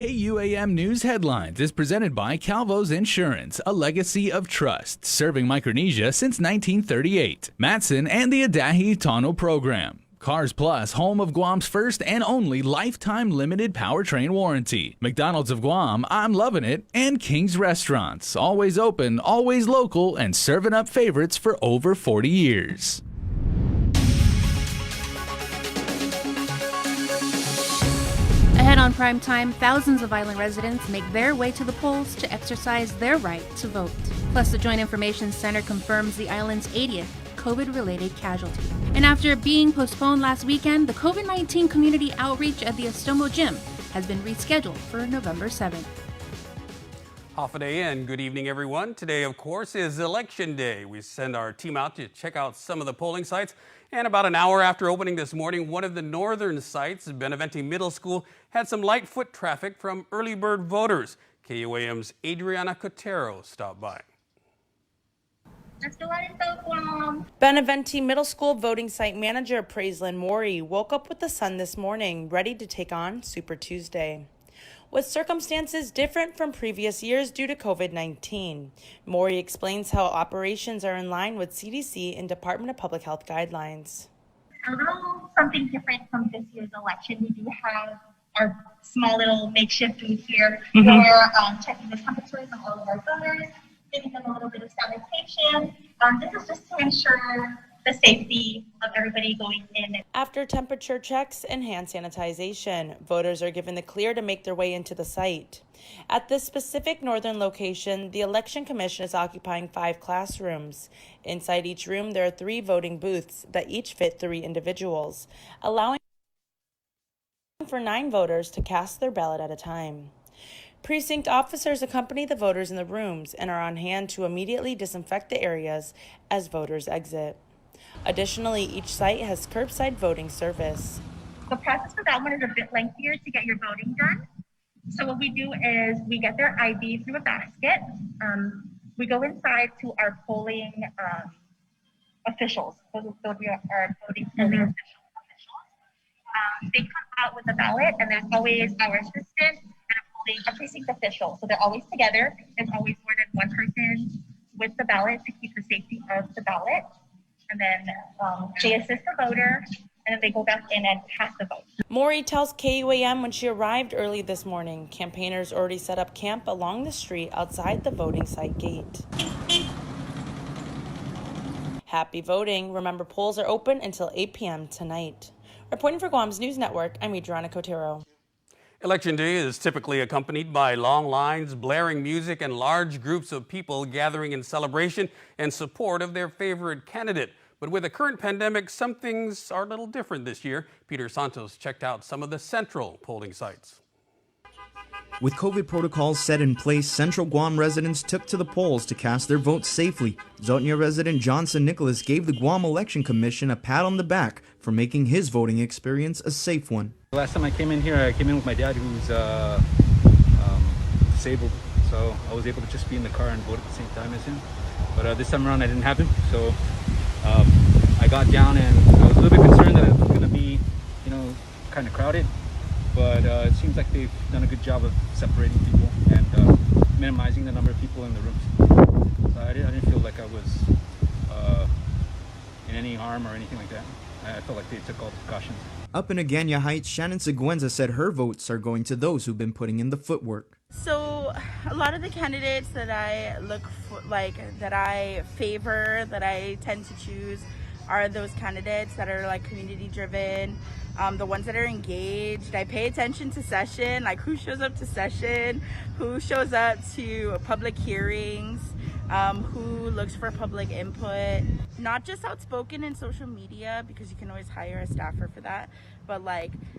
KUAM News Headlines is presented by Calvo's Insurance, a legacy of trust, serving Micronesia since 1938. Matson and the Adahi Tano Program. Cars Plus, home of Guam's first and only lifetime limited powertrain warranty. McDonald's of Guam, I'm loving it. And King's Restaurants, always open, always local, and serving up favorites for over 40 years. Ahead on prime time, thousands of island residents make their way to the polls to exercise their right to vote. Plus, the Joint Information Center confirms the island's 80th COVID-related casualty. And after being postponed last weekend, the COVID-19 community outreach at the Estombo Gym has been rescheduled for November 7th. Half a day in. Good evening, everyone. Today, of course, is Election Day. We send our team out to check out some of the polling sites. And about an hour after opening this morning, one of the northern sites, Benitez Middle School, had some light foot traffic from early bird voters. KUAM's Adriana Cotero stopped by. Benitez Middle School voting site manager Praislyn Mori woke up with the sun this morning, ready to take on Super Tuesday. With circumstances different from previous years due to COVID-19. Mori explains how operations are in line with CDC and Department of Public Health guidelines. A little something different from this year's election. We do have our small little makeshift booth here. We're checking the temperatures of all of our voters, giving them a little bit of sanitation. This is just to ensure the safety of everybody going in. After temperature checks and hand sanitization, voters are given the clear to make their way into the site. At this specific northern location, the Election Commission is occupying 5 classrooms. Inside each room, there are 3 voting booths that each fit 3 individuals, allowing for 9 voters to cast their ballot at a time. Precinct officers accompany the voters in the rooms and are on hand to immediately disinfect the areas as voters exit. Additionally, each site has curbside voting service. The process for that one is a bit lengthier to get your voting done. So what we do is we get their ID through a basket. We go inside to our polling officials. Those will be our voting officials. They come out with a ballot, and there's always our assistant and a precinct official. So they're always together. There's always more than one person with the ballot to keep the safety of the ballot. And then they assist the voter, and then they go back in and cast the vote. Maury tells KUAM when she arrived early this morning, campaigners already set up camp along the street outside the voting site gate. Happy voting. Remember, polls are open until 8 p.m. tonight. Reporting for Guam's News Network, I'm Adriana Cotero. Election Day is typically accompanied by long lines, blaring music, and large groups of people gathering in celebration and support of their favorite candidate. But with the current pandemic, some things are a little different this year. Peter Santos checked out some of the central polling sites. With COVID protocols set in place, Central Guam residents took to the polls to cast their votes safely. Zotnia resident Johnson Nicholas gave the Guam Election Commission a pat on the back for making his voting experience a safe one. Last time I came in here, I came in with my dad, who's disabled, so I was able to just be in the car and vote at the same time as him. But this time around, I didn't have him, so I got down, and I was a little bit concerned that it was going to be, kind of crowded. But it seems like they've done a good job of separating people and minimizing the number of people in the rooms. So I didn't feel like I was in any harm or anything like that. I felt like they took all the precautions. Up in Agana Heights, Shannon Seguenza said her votes are going to those who've been putting in the footwork. So a lot of the candidates that I look for, that I favor, that I tend to choose, are those candidates that are community driven, the ones that are engaged. I pay attention to session, who shows up to session, who shows up to public hearings, who looks for public input. Not just outspoken in social media, because you can always hire a staffer for that, but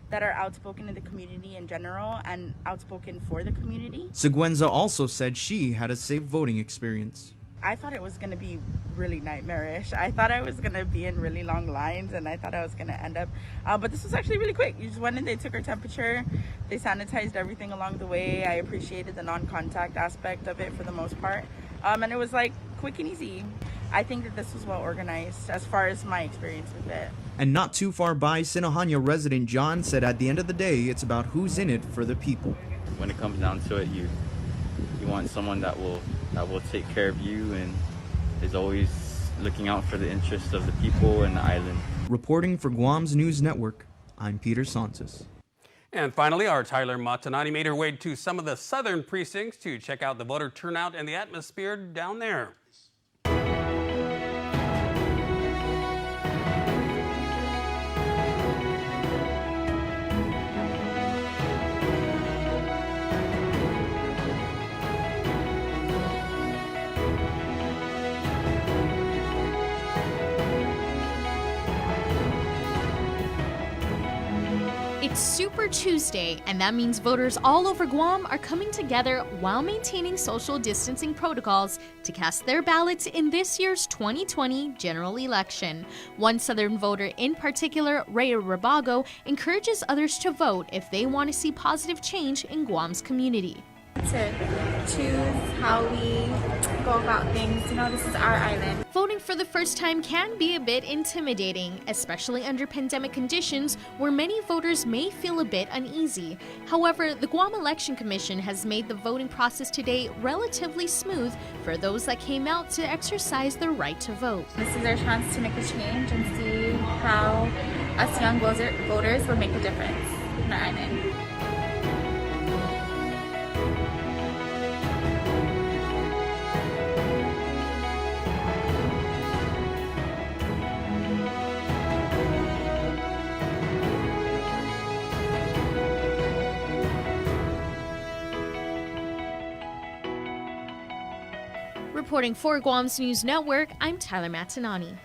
that are outspoken in the community in general and outspoken for the community. Seguenza also said she had a safe voting experience. I thought it was going to be really nightmarish. I thought I was going to be in really long lines, and I thought I was going to end up, but this was actually really quick. You just went in, they took our temperature, they sanitized everything along the way. I appreciated the non-contact aspect of it for the most part, and it was quick and easy. I think that this was well organized as far as my experience with it. And not too far by, Sinohanya resident John said at the end of the day, it's about who's in it for the people. when it comes down to it, you want someone that will take care of you and is always looking out for the interests of the people and the island. Reporting for Guam's News Network, I'm Peter Santos. And finally, our Tyler Matanani made her way to some of the southern precincts to check out the voter turnout and the atmosphere down there. It's Super Tuesday, and that means voters all over Guam are coming together while maintaining social distancing protocols to cast their ballots in this year's 2020 general election. One Southern voter in particular, Rhea Rabago, encourages others to vote if they want to see positive change in Guam's community. To choose how we go about things. This is our island. Voting for the first time can be a bit intimidating, especially under pandemic conditions where many voters may feel a bit uneasy. However, the Guam Election Commission has made the voting process today relatively smooth for those that came out to exercise their right to vote. This is our chance to make a change and see how us young voters will make a difference in our island. Reporting for Guam's News Network, I'm Tyler Matanani.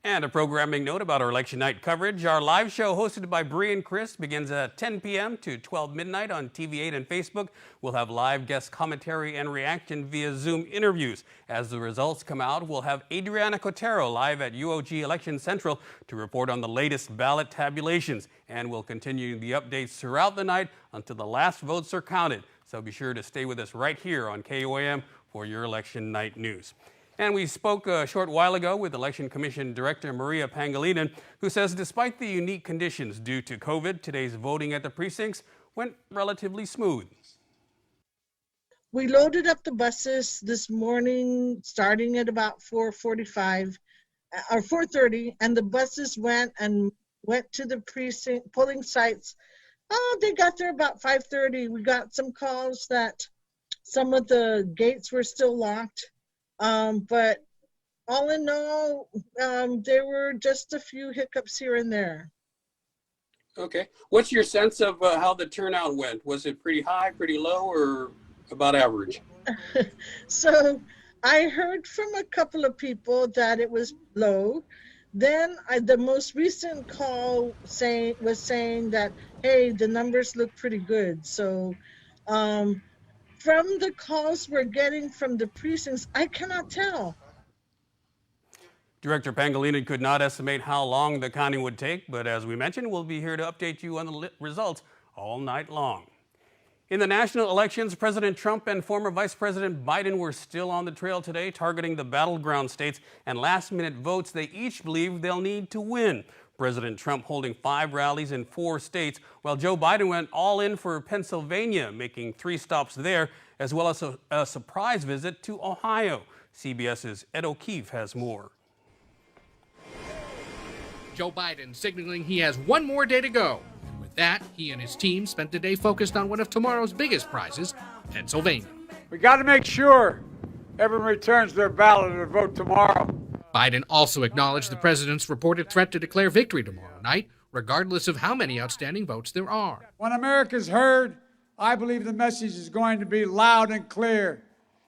And a programming note about our election night coverage. Our live show hosted by Bree and Chris begins at 10 p.m. to 12 midnight on TV8 and Facebook. We'll have live guest commentary and reaction via Zoom interviews. As the results come out, we'll have Adriana Cotero live at UOG Election Central to report on the latest ballot tabulations. And we'll continue the updates throughout the night until the last votes are counted. So be sure to stay with us right here on KUAM for your election night news. And we spoke a short while ago with Election Commission Director Maria Pangilinan, who says despite the unique conditions due to COVID, today's voting at the precincts went relatively smooth. We loaded up the buses this morning starting at about 4:45 or 4:30, and the buses went to the precinct polling sites. They got there about 5:30. We got some calls that some of the gates were still locked, but all in all, there were just a few hiccups here and there. Okay. What's your sense of how the turnout went? Was it pretty high, pretty low, or about average? So I heard from a couple of people that it was low. Then the most recent call was saying that, hey, the numbers look pretty good. So from the calls we're getting from the precincts, I cannot tell. Director Pangilinan could not estimate how long the counting would take, but as we mentioned, we'll be here to update you on the results all night long. In the national elections, President Trump and former Vice President Biden were still on the trail today, targeting the battleground states and last-minute votes they each believe they'll need to win. President Trump holding 5 rallies in 4 states, while Joe Biden went all in for Pennsylvania, making 3 stops there, as well as a surprise visit to Ohio. CBS's Ed O'Keefe has more. Joe Biden signaling he has one more day to go. And with that, he and his team spent the day focused on one of tomorrow's biggest prizes, Pennsylvania. We got to make sure everyone returns their ballot to vote tomorrow. Biden also acknowledged the president's reported threat to declare victory tomorrow night, regardless of how many outstanding votes there are. When America's heard, I believe the message is going to be loud and clear.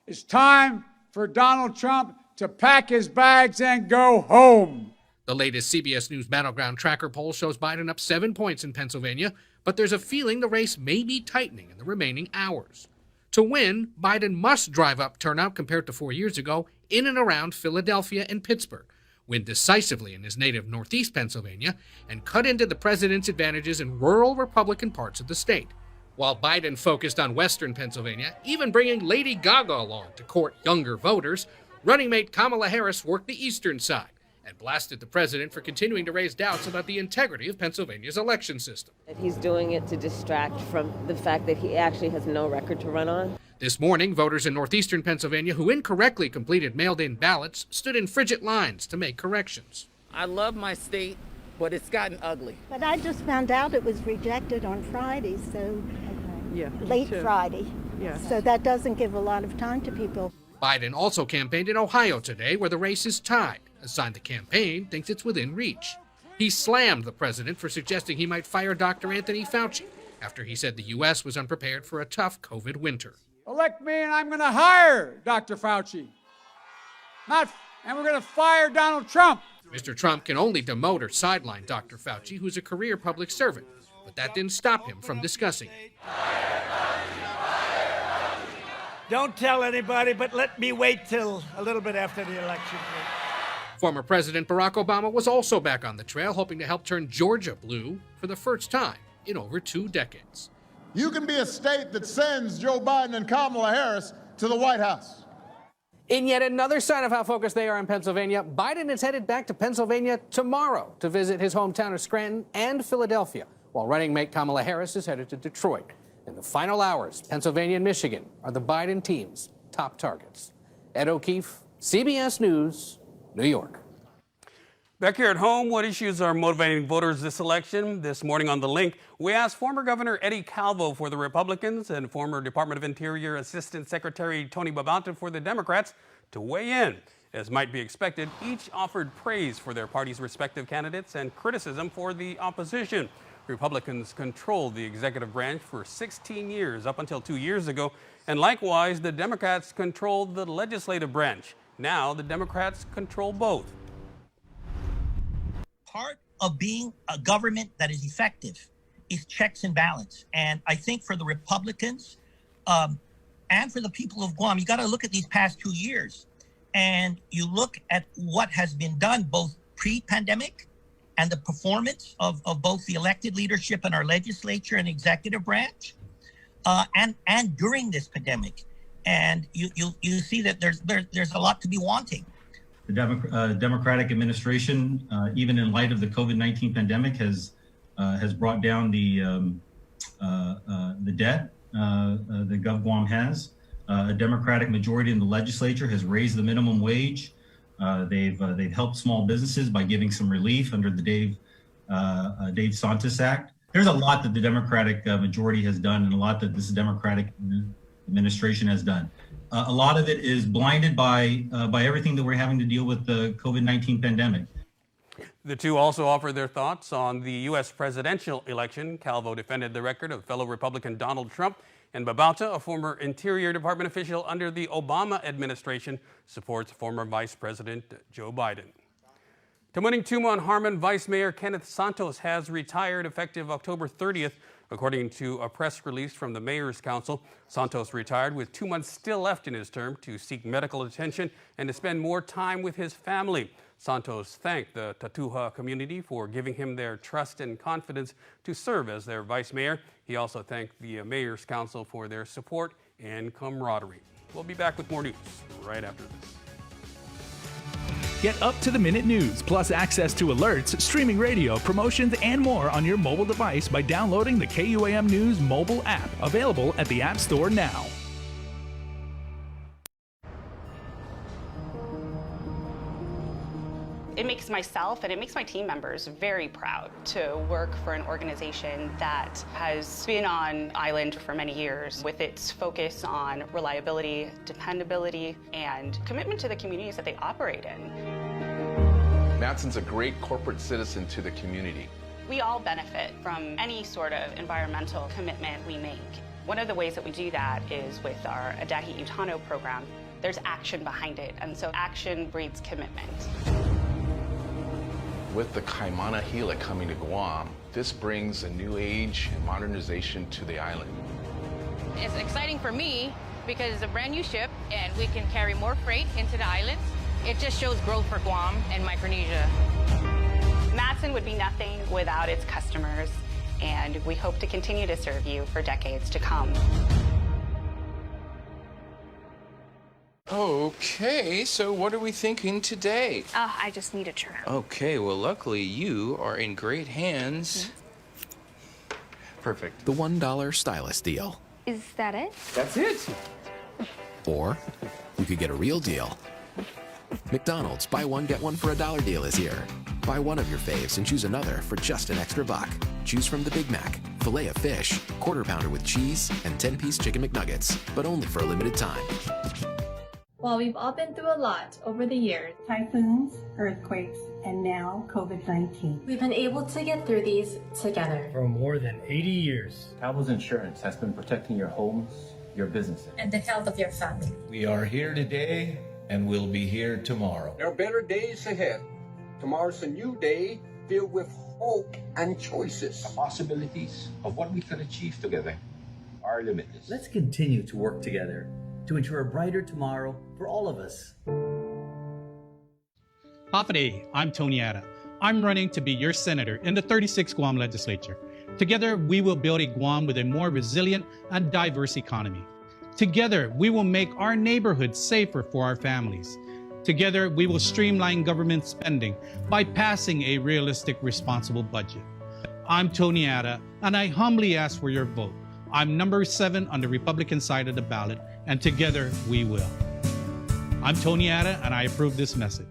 It's time for Donald Trump to pack his bags and go home. The latest CBS News Battleground Tracker poll shows Biden up 7 points in Pennsylvania, but there's a feeling the race may be tightening in the remaining hours. To win, Biden must drive up turnout compared to 4 years ago in and around Philadelphia and Pittsburgh, win decisively in his native Northeast Pennsylvania, and cut into the president's advantages in rural Republican parts of the state. While Biden focused on Western Pennsylvania, even bringing Lady Gaga along to court younger voters, running mate Kamala Harris worked the eastern side and blasted the president for continuing to raise doubts about the integrity of Pennsylvania's election system. He's doing it to distract from the fact that he actually has no record to run on. This morning, voters in northeastern Pennsylvania who incorrectly completed mailed-in ballots stood in frigid lines to make corrections. I love my state, but it's gotten ugly. But I just found out it was rejected on Friday, so late Friday. So that doesn't give a lot of time to people. Biden also campaigned in Ohio today, where the race is tied, a sign the campaign thinks it's within reach. He slammed the president for suggesting he might fire Dr. Anthony Fauci after he said the U.S. was unprepared for a tough COVID winter. Elect me and I'm going to hire Dr. Fauci. And we're going to fire Donald Trump. Mr. Trump can only demote or sideline Dr. Fauci, who's a career public servant, but that didn't stop him from discussing it. Don't tell anybody, but let me wait till a little bit after the election. Former President Barack Obama was also back on the trail, hoping to help turn Georgia blue for the first time in over 2 decades. You can be a state that sends Joe Biden and Kamala Harris to the White House. In yet another sign of how focused they are on Pennsylvania, Biden is headed back to Pennsylvania tomorrow to visit his hometown of Scranton and Philadelphia, while running mate Kamala Harris is headed to Detroit. In the final hours, Pennsylvania and Michigan are the Biden team's top targets. Ed O'Keefe, CBS News, New York. Back here at home, what issues are motivating voters this election? This morning on The Link, we asked former Governor Eddie Calvo for the Republicans and former Department of Interior Assistant Secretary Tony Babauta for the Democrats to weigh in. As might be expected, each offered praise for their party's respective candidates and criticism for the opposition. Republicans controlled the executive branch for 16 years up until 2 years ago, and likewise, the Democrats controlled the legislative branch. Now, the Democrats control both. Part of being a government that is effective is checks and balance. And I think for the Republicans and for the people of Guam, you got to look at these past 2 years and you look at what has been done both pre-pandemic and the performance of both the elected leadership in our legislature and executive branch and during this pandemic. And you see that there's a lot to be wanting. The Democratic administration, even in light of the COVID-19 pandemic, has brought down the debt that Gov Guam has. A Democratic majority in the legislature has raised the minimum wage. They've helped small businesses by giving some relief under the Dave Santos Act. There's a lot that the Democratic majority has done, and a lot that this Democratic administration has done. A lot of it is blinded by everything that we're having to deal with the COVID-19 pandemic. The two also offered their thoughts on the U.S. presidential election. Calvo defended the record of fellow Republican Donald Trump, and Babauta, a former Interior Department official under the Obama administration, supports former Vice President Joe Biden. Tamuning Tumon Harmon Vice Mayor Kenneth Santos has retired effective October 30th. According to a press release from the Mayor's Council, Santos retired with 2 months still left in his term to seek medical attention and to spend more time with his family. Santos thanked the Tatuha community for giving him their trust and confidence to serve as their vice mayor. He also thanked the Mayor's Council for their support and camaraderie. We'll be back with more news right after this. Get up-to-the-minute news, plus access to alerts, streaming radio, promotions, and more on your mobile device by downloading the KUAM News mobile app, available at the App Store now. It makes myself and it makes my team members very proud to work for an organization that has been on island for many years with its focus on reliability, dependability, and commitment to the communities that they operate in. Matson's a great corporate citizen to the community. We all benefit from any sort of environmental commitment we make. One of the ways that we do that is with our Adahi Utano program. There's action behind it, and so action breeds commitment. With the Kaimana Hila coming to Guam, this brings a new age and modernization to the island. It's exciting for me because it's a brand new ship and we can carry more freight into the islands. It just shows growth for Guam and Micronesia. Matson would be nothing without its customers, and we hope to continue to serve you for decades to come. Okay, so what are we thinking today? Oh, I just need a trim. Okay, well, luckily you are in great hands. Perfect. The $1 stylist deal. Is that it? That's it. Or you could get a real deal. McDonald's buy one, get one for $1 deal is here. Buy one of your faves and choose another for just an extra buck. Choose from the Big Mac, filet of fish, quarter pounder with cheese, and 10-piece chicken McNuggets, but only for a limited time. While we've all been through a lot over the years, typhoons, earthquakes, and now COVID-19, we've been able to get through these together. For more than 80 years. Calvo's Insurance has been protecting your homes, your businesses, And the health of your family. We are here today and we'll be here tomorrow. There are better days ahead. Tomorrow's a new day filled with hope and choices. the possibilities of what we can achieve together are limitless. Let's continue to work together to ensure a brighter tomorrow for all of us. Hafade, I'm Tony Atta. I'm running to be your senator in the 36th Guam legislature. Together, we will build a Guam with a more resilient and diverse economy. Together, we will make our neighborhoods safer for our families. Together, we will streamline government spending by passing a realistic, responsible budget. I'm Tony Atta, and I humbly ask for your vote. I'm number 7 on the Republican side of the ballot, and together we will. I'm Tony Atta, and I approve this message.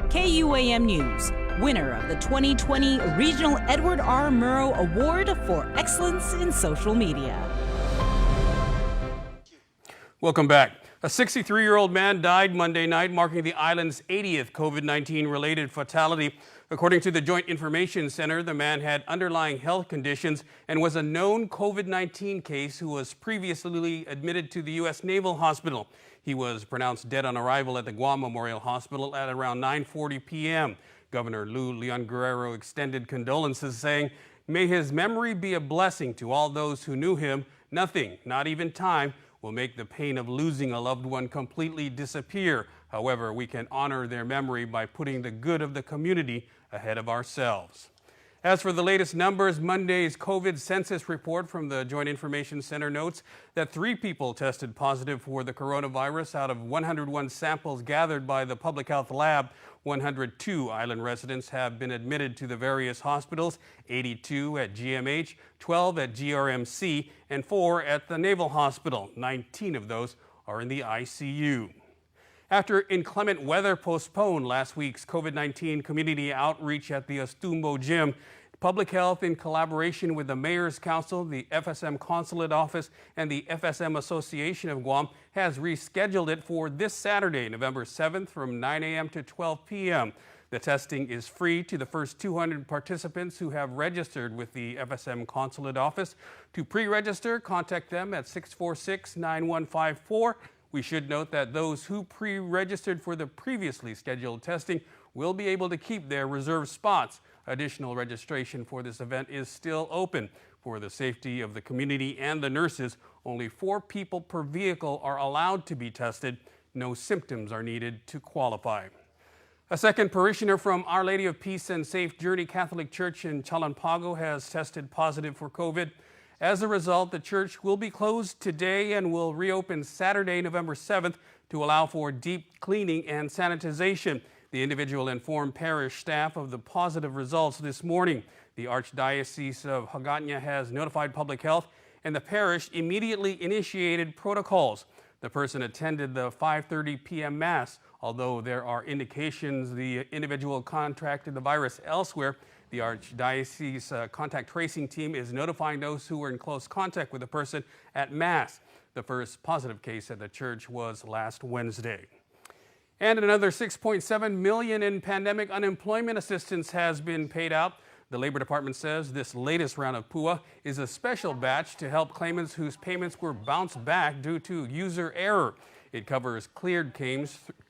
KUAM News, winner of the 2020 Regional Edward R. Murrow Award for Excellence in Social Media. Welcome back. A 63-year-old man died Monday night, marking the island's 80th COVID-19 related fatality. According to the Joint Information Center, the man had underlying health conditions and was a known COVID-19 case who was previously admitted to the U.S. Naval Hospital. He was pronounced dead on arrival at the Guam Memorial Hospital at around 9:40 p.m. Governor Lou Leon Guerrero extended condolences, saying, "May his memory be a blessing to all those who knew him. Nothing, not even time, will make the pain of losing a loved one completely disappear. However, we can honor their memory by putting the good of the community ahead of ourselves." As for the latest numbers, Monday's COVID census report from the Joint Information Center notes that 3 people tested positive for the coronavirus out of 101 samples gathered by the Public Health Lab. 102 island residents have been admitted to the various hospitals, 82 at GMH, 12 at GRMC, and 4 at the Naval Hospital. 19 of those are in the ICU. After inclement weather postponed last week's COVID-19 community outreach at the Astumbo Gym, Public Health, in collaboration with the Mayor's Council, the FSM Consulate Office, and the FSM Association of Guam, has rescheduled it for this Saturday, November 7th from 9 a.m. to 12 p.m. The testing is free to the first 200 participants who have registered with the FSM Consulate Office. To pre-register, contact them at 646-9154. We should note that those who pre-registered for the previously scheduled testing will be able to keep their reserved spots. Additional registration for this event is still open. For the safety of the community and the nurses, only 4 people per vehicle are allowed to be tested. No symptoms are needed to qualify. A second parishioner from Our Lady of Peace and Safe Journey Catholic Church in Chalanpago has tested positive for COVID. As a result, the church will be closed today and will reopen Saturday, November 7th to allow for deep cleaning and sanitization. The individual informed parish staff of the positive results this morning. The Archdiocese of Hagåtña has notified public health, and the parish immediately initiated protocols. The person attended the 5:30 p.m. Mass. Although there are indications the individual contracted the virus elsewhere, the Archdiocese contact tracing team is notifying those who were in close contact with the person at Mass. The first positive case at the church was last Wednesday. And another $6.7 million in pandemic unemployment assistance has been paid out. The Labor Department says this latest round of PUA is a special batch to help claimants whose payments were bounced back due to user error. It covers cleared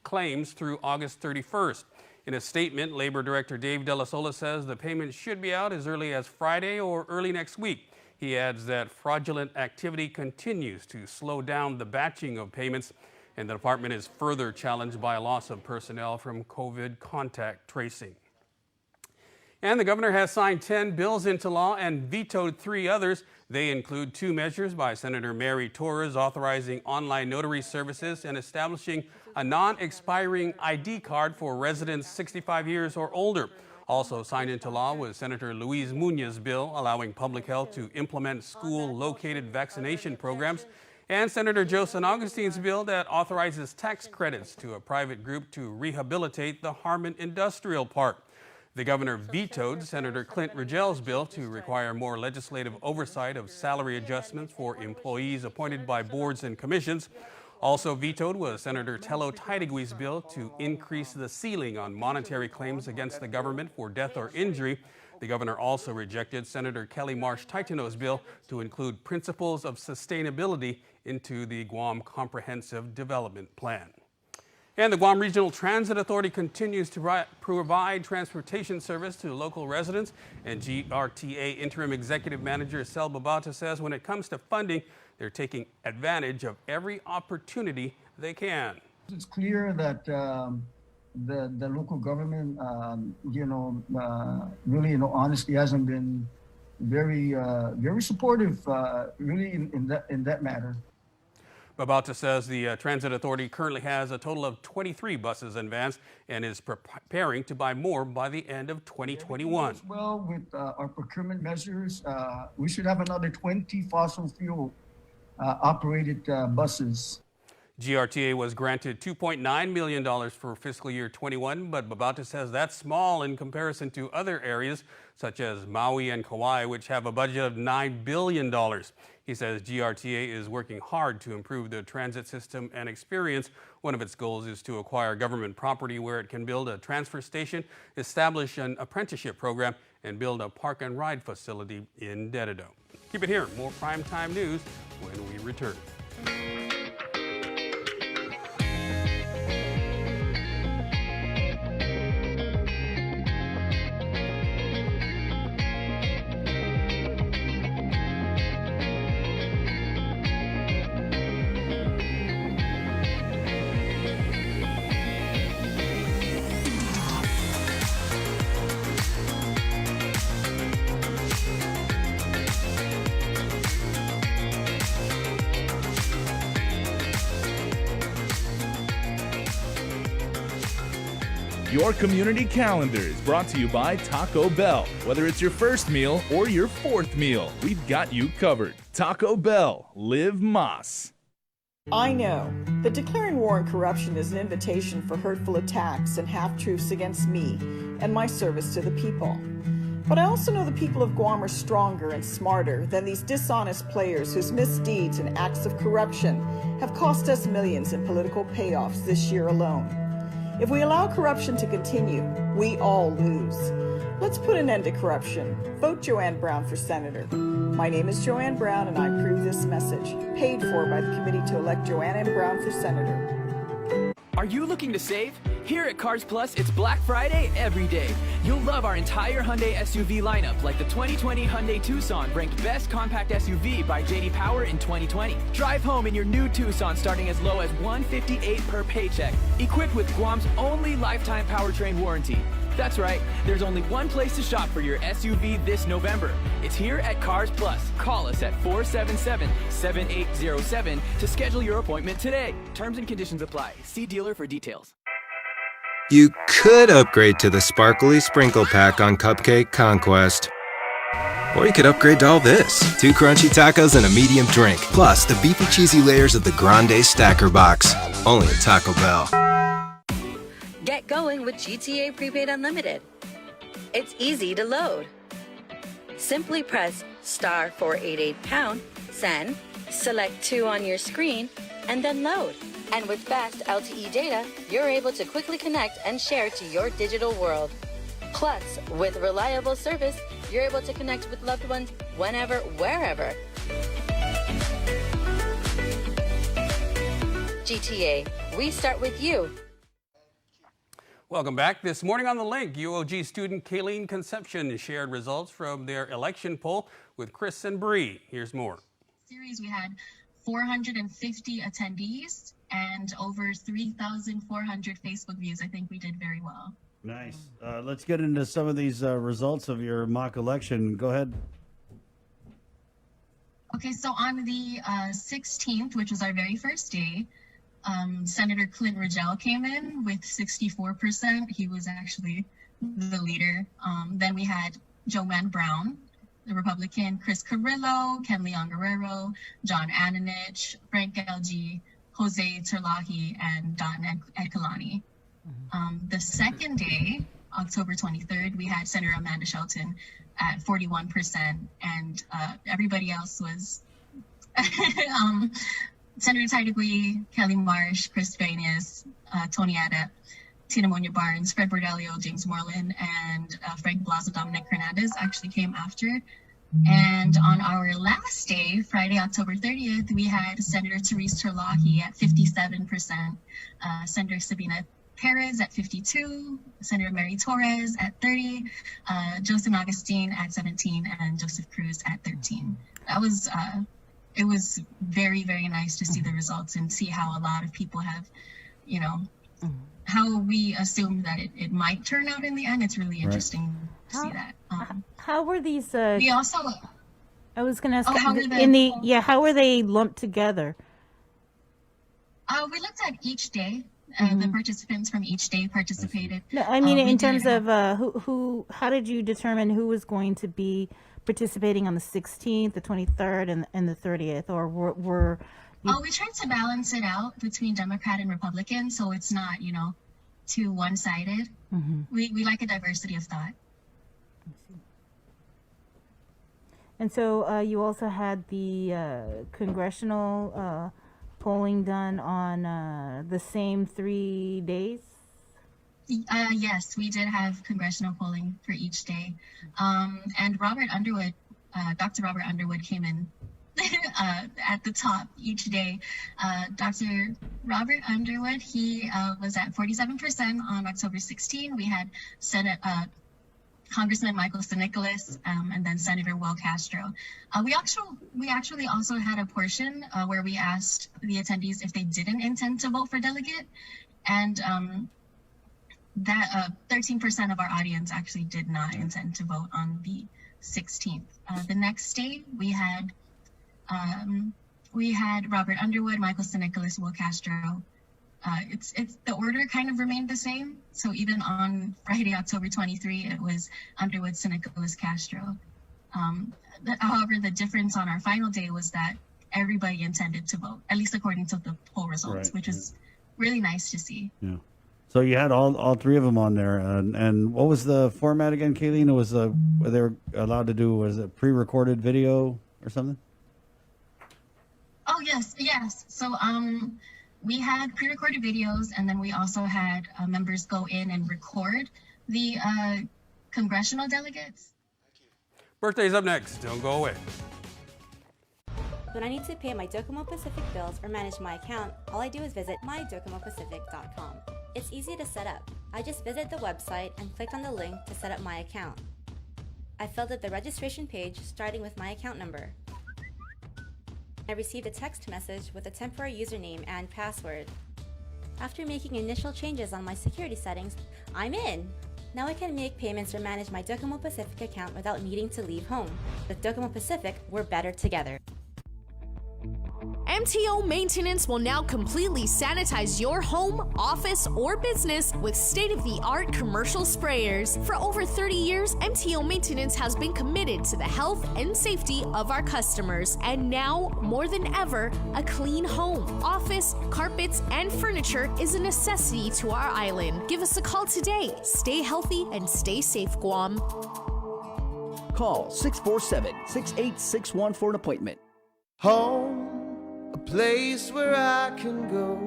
claims through August 31st. In a statement, Labor Director Dave Della Sola says the payment should be out as early as Friday or early next week. He adds that fraudulent activity continues to slow down the batching of payments, and the department is further challenged by a loss of personnel from COVID contact tracing. And the governor has signed 10 bills into law and vetoed 3 others. They include 2 measures by Senator Mary Torres authorizing online notary services and establishing a non-expiring ID card for residents 65 years or older. Also signed into law was Senator Luis Muñoz's bill allowing public health to implement school-located vaccination programs, and Senator Joe San Augustine's bill that authorizes tax credits to a private group to rehabilitate the Harmon Industrial Park. The governor vetoed Senator Clint Rigel's bill to require more legislative oversight of salary adjustments for employees appointed by boards and commissions. Also vetoed was Senator Tello Taitagui's bill to increase the ceiling on monetary claims against the government for death or injury. The governor also rejected Senator Kelly Marsh Taitano's bill to include principles of sustainability into the Guam Comprehensive Development Plan. And the Guam Regional Transit Authority continues to provide transportation service to local residents. And GRTA Interim Executive Manager Sel Babata says when it comes to funding, they're taking advantage of every opportunity they can. It's clear that the local government, really, honestly hasn't been very supportive, really in that matter. Babata says the Transit Authority currently has a total of 23 buses and vans and is preparing to buy more by the end of 2021. Well, with our procurement measures, we should have another 20 fossil fuel operated buses. GRTA was granted $2.9 million for fiscal year 21, but Babata says that's small in comparison to other areas such as Maui and Kauai, which have a budget of $9 billion. He says GRTA is working hard to improve the transit system and experience. One of its goals is to acquire government property where it can build a transfer station, establish an apprenticeship program, and build a park and ride facility in Dededo. Keep it here. More primetime news when we return. Your community calendar is brought to you by Taco Bell. Whether it's your first meal or your 4th meal, we've got you covered. Taco Bell, live Mas. I know that declaring war on corruption is an invitation for hurtful attacks and half-truths against me and my service to the people. But I also know the people of Guam are stronger and smarter than these dishonest players whose misdeeds and acts of corruption have cost us millions in political payoffs this year alone. If we allow corruption to continue, we all lose. Let's put an end to corruption. Vote Joanne Brown for Senator. My name is Joanne Brown, and I approve this message, paid for by the committee to elect Joanne M. Brown for Senator. Are you looking to save? Here at Cars Plus, it's Black Friday every day. You'll love our entire Hyundai SUV lineup, like the 2020 Hyundai Tucson, ranked Best Compact SUV by J.D. Power in 2020. Drive home in your new Tucson starting as low as $158 per paycheck, equipped with Guam's only lifetime powertrain warranty. That's right, there's only one place to shop for your SUV this November. It's here at Cars Plus. Call us at 477-7807 to schedule your appointment today. Terms and conditions apply. See dealer for details. You could upgrade to the sparkly sprinkle pack on Cupcake Conquest. Or you could upgrade to all this. 2 crunchy tacos and a medium drink. Plus the beefy cheesy layers of the Grande Stacker Box. Only at Taco Bell. Get going with GTA Prepaid Unlimited. It's easy to load. Simply press star 488#, send, select 2 on your screen, and then load. And with fast LTE data, you're able to quickly connect and share to your digital world. Plus, with reliable service, you're able to connect with loved ones whenever, wherever. GTA, we start with you. Welcome back. This morning on The Link, UOG student Kayleen Conception shared results from their election poll with Chris and Bree. Here's more. Series, we had 450 attendees and over 3,400 Facebook views. I think we did very well. Nice. Let's get into some of these results of your mock election. Go ahead. Okay, so on the 16th, which was our very first day, Senator Clint Rogel came in with 64%. He was actually the leader. Then we had Joanne Brown, the Republican, Chris Carrillo, Ken Leon Guerrero, John Ananich, Frank LG, Jose Terlahi, and Don Edkalani. The second day, October 23rd, we had Senator Amanda Shelton at 41%, and everybody else was Senator Tydegui, Kelly Marsh, Chris Fanias, Tony Ada, Tina Monia Barnes, Fred Bordelio, James Moreland, and Frank Blasio, Dominic Hernandez actually came after. And on our last day, Friday, October 30th, we had Senator Therese Terlahi at 57%, Senator Sabina Perez at 52, Senator Mary Torres at 30, Joseph Augustine at 17, and Joseph Cruz at 13. That was, it was very, very nice to see the results and see how a lot of people have, you know, how we assumed that it might turn out in the end. It's really interesting to see that. How were these? We also. I was going to ask. how were how were they lumped together? We looked at each day. The participants from each day participated. No, I mean in terms of who. How did you determine who was going to be participating on the 16th, the 23rd, and the 30th, or were? We tried to balance it out between Democrat and Republican, so it's not, you know, too one-sided. We like a diversity of thought. And so you also had the congressional polling done on the same 3 days? Yes, we did have congressional polling for each day. And Robert Underwood, Dr. Robert Underwood came in at the top each day. Dr. Robert Underwood, he was at 47% on October 16. We had Congressman Michael Stanicolas, and then Senator Will Castro. We actually also had a portion where we asked the attendees if they didn't intend to vote for delegate, and that 13% of our audience actually did not intend to vote on the 16th. The next day we had Robert Underwood, Michael Stanicolas, Will Castro. It's the order kind of remained the same. So even on Friday, October 23, it was Underwood, Stanicolas, Castro. However, the difference on our final day was that everybody intended to vote, at least according to the poll results, which is really nice to see. Yeah. So you had all three of them on there, and what was the format again, Kayleen? It was they were allowed to do, was it pre-recorded video or something? Oh yes. So we had pre-recorded videos, and then we also had members go in and record the congressional delegates. Birthday's up next. Don't go away. When I need to pay my Docomo Pacific bills or manage my account, all I do is visit mydocomopacific.com. It's easy to set up. I just visit the website and click on the link to set up my account. I filled out the registration page starting with my account number. I received a text message with a temporary username and password. After making initial changes on my security settings, I'm in! Now I can make payments or manage my Docomo Pacific account without needing to leave home. With Docomo Pacific, we're better together. MTO Maintenance will now completely sanitize your home, office, or business with state-of-the-art commercial sprayers. For over 30 years, MTO Maintenance has been committed to the health and safety of our customers. And now, more than ever, a clean home, office, carpets, and furniture is a necessity to our island. Give us a call today. Stay healthy and stay safe, Guam. Call 647-6861 for an appointment. Home. A place where I can go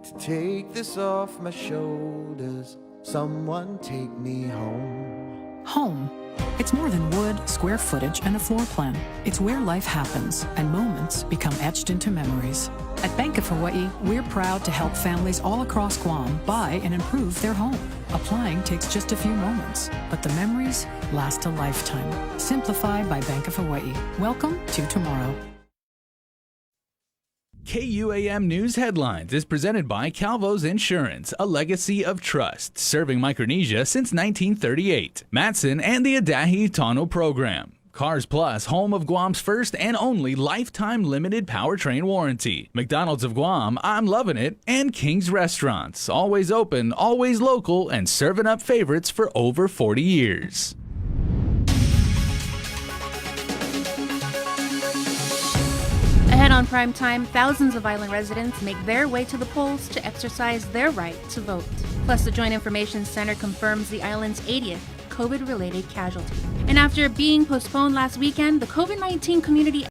to take this off my shoulders. Someone take me home. Home. It's more than wood, square footage, and a floor plan. It's where life happens and moments become etched into memories. At Bank of Hawaii, we're proud to help families all across Guam buy and improve their home. Applying takes just a few moments, but the memories last a lifetime. Simplified by Bank of Hawaii. Welcome to tomorrow. KUAM News Headlines is presented by Calvo's Insurance, a legacy of trust, serving Micronesia since 1938. Matson and the Adahi Tano Program. Cars Plus, home of Guam's first and only lifetime limited powertrain warranty. McDonald's of Guam, I'm loving it. And King's Restaurants, always open, always local, and serving up favorites for over 40 years. Ahead on prime time, thousands of island residents make their way to the polls to exercise their right to vote. Plus, the Joint Information Center confirms the island's 80th COVID-related casualty. And after being postponed last weekend, the COVID-19 community